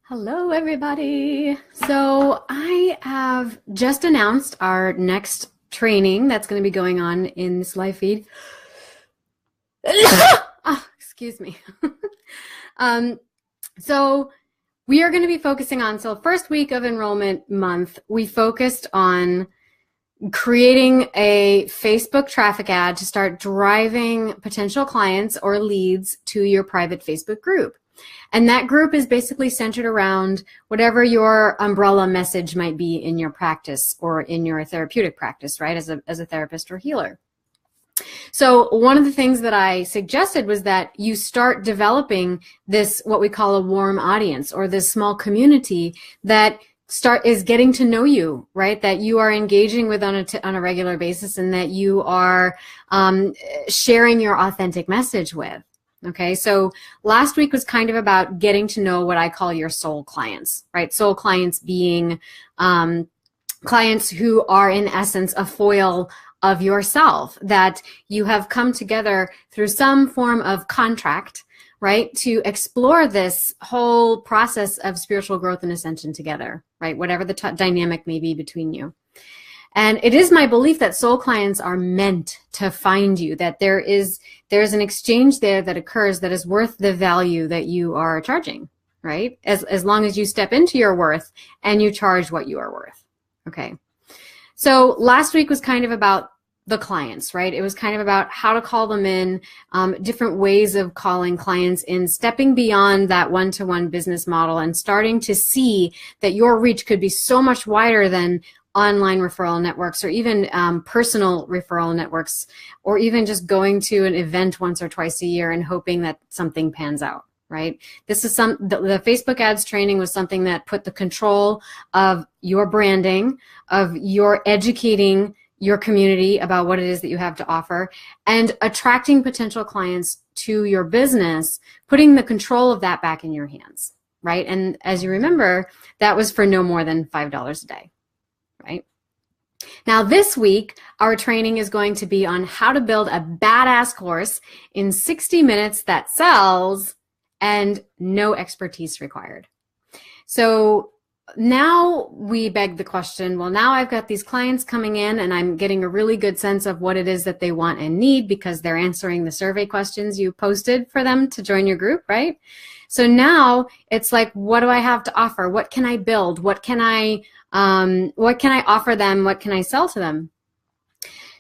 Hello, everybody. So I have just announced our next training that's going to be going on in this live feed. Excuse me. um, so we are going to be focusing on, so first week of enrollment month, we focused on creating a Facebook traffic ad to start driving potential clients or leads to your private Facebook group. And that group is basically centered around whatever your umbrella message might be in your practice or in your therapeutic practice, right, as a therapist or healer. So one of the things that I suggested was that you start developing this, what we call a warm audience, or this small community that is getting to know you, right? That you are engaging with on a regular basis, and that you are sharing your authentic message with. Okay, so last week was kind of about getting to know what I call your soul clients, right? Soul clients being clients who are in essence a foil of yourself, that you have come together through some form of contract, right, to explore this whole process of spiritual growth and ascension together, right, whatever the dynamic may be between you. And it is my belief that soul clients are meant to find you, that there's an exchange there that occurs that is worth the value that you are charging, right? As long as you step into your worth and you charge what you are worth. Okay. So last week was kind of about the clients, right? It was kind of about how to call them in, different ways of calling clients in, stepping beyond that one-to-one business model and starting to see that your reach could be so much wider than online referral networks, or even personal referral networks, or even just going to an event once or twice a year and hoping that something pans out, right? This is the Facebook ads training was something that put the control of your branding, of your educating your community about what it is that you have to offer, and attracting potential clients to your business, putting the control of that back in your hands, right? And as you remember, that was for no more than $5 a day. Right? Now this week, our training is going to be on how to build a badass course in 60 minutes that sells and no expertise required. So now we beg the question, well, now I've got these clients coming in and I'm getting a really good sense of what it is that they want and need because they're answering the survey questions you posted for them to join your group, right? So now it's like, what do I have to offer? What can I build? What can I offer them? What can I sell to them?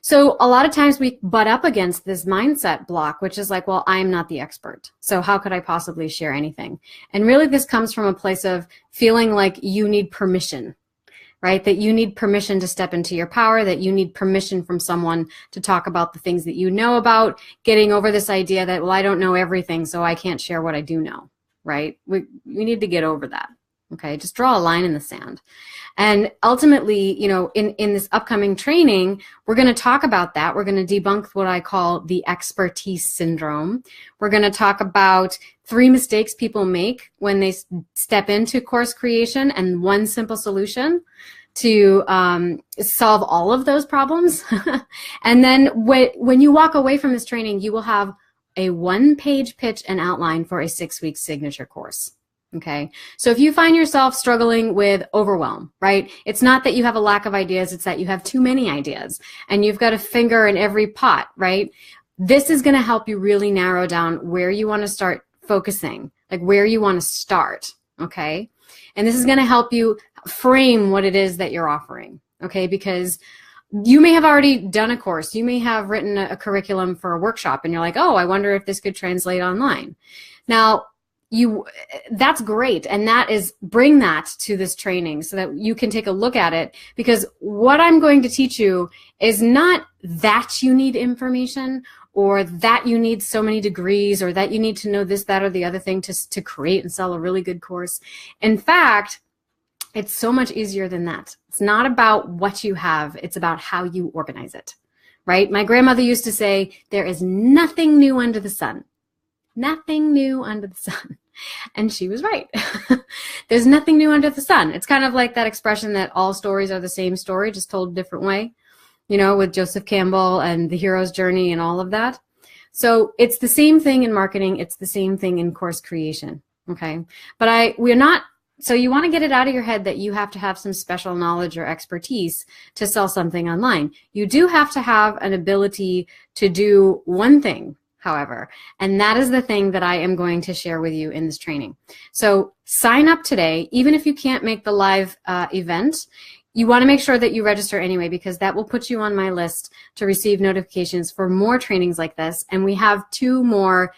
So a lot of times we butt up against this mindset block, which is like, well, I'm not the expert, so how could I possibly share anything? And really this comes from a place of feeling like you need permission, right? That you need permission to step into your power, that you need permission from someone to talk about the things that you know about, getting over this idea that, well, I don't know everything, so I can't share what I do know, right? We need to get over that. Okay, just draw a line in the sand. And ultimately, you know, in this upcoming training, we're going to talk about that. We're going to debunk what I call the expertise syndrome. We're going to talk about 3 mistakes people make when they step into course creation and one simple solution to solve all of those problems. And then when you walk away from this training, you will have a 1-page pitch and outline for a 6-week signature course. Okay, so if you find yourself struggling with overwhelm, right? It's not that you have a lack of ideas, it's that you have too many ideas and you've got a finger in every pot, right? This is going to help you really narrow down where you want to start focusing, like where you want to start, okay? And this is going to help you frame what it is that you're offering, okay? Because you may have already done a course, you may have written a curriculum for a workshop and you're like, oh, I wonder if this could translate online. Now, that's great, and bring that to this training so that you can take a look at it, because what I'm going to teach you is not that you need information or that you need so many degrees or that you need to know this, that, or the other thing to create and sell a really good course. In fact, it's so much easier than that. It's not about what you have, it's about how you organize it, right? My grandmother used to say, there is nothing new under the sun. Nothing new under the sun. And she was right. There's nothing new under the sun. It's kind of like that expression that all stories are the same story, just told a different way, you know, with Joseph Campbell and the hero's journey and all of that. So it's the same thing in marketing. It's the same thing in course creation. Okay. But we're not So you want to get it out of your head that you have to have some special knowledge or expertise to sell something online. You do have to have an ability to do one thing, however, and that is the thing that I am going to share with you in this training. So sign up today, even if you can't make the live event. You want to make sure that you register anyway, because that will put you on my list to receive notifications for more trainings like this. And we have 2 more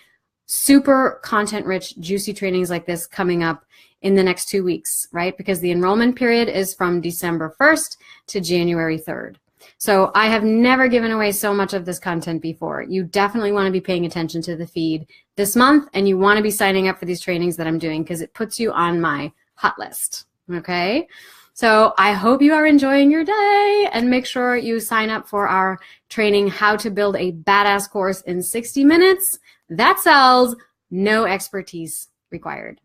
super content-rich, juicy trainings like this coming up in the next 2 weeks, right? Because the enrollment period is from December 1st to January 3rd. So I have never given away so much of this content before. You definitely want to be paying attention to the feed this month, and you want to be signing up for these trainings that I'm doing because it puts you on my hot list, okay? So I hope you are enjoying your day, and make sure you sign up for our training, How to Build a Badass Course in 60 Minutes. That sells, no expertise required.